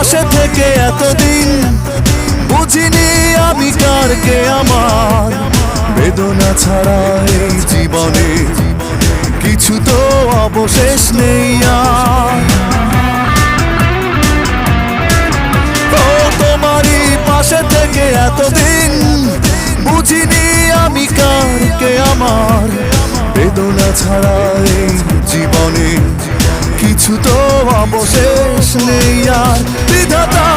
পাশে থেকে এতদিন বুঝিনি আমি কার কে আমার। বেদনা ছাড়া এই জীবনে কিছু তো অবশেষ নেই আর। ও তোমারই পাশে থেকে এতদিন বুঝিনি আমি কার কে আমার। বেদনা ছাড়া এই জীবনে কিছু তো অবশেষ নেই আর। বিধাতা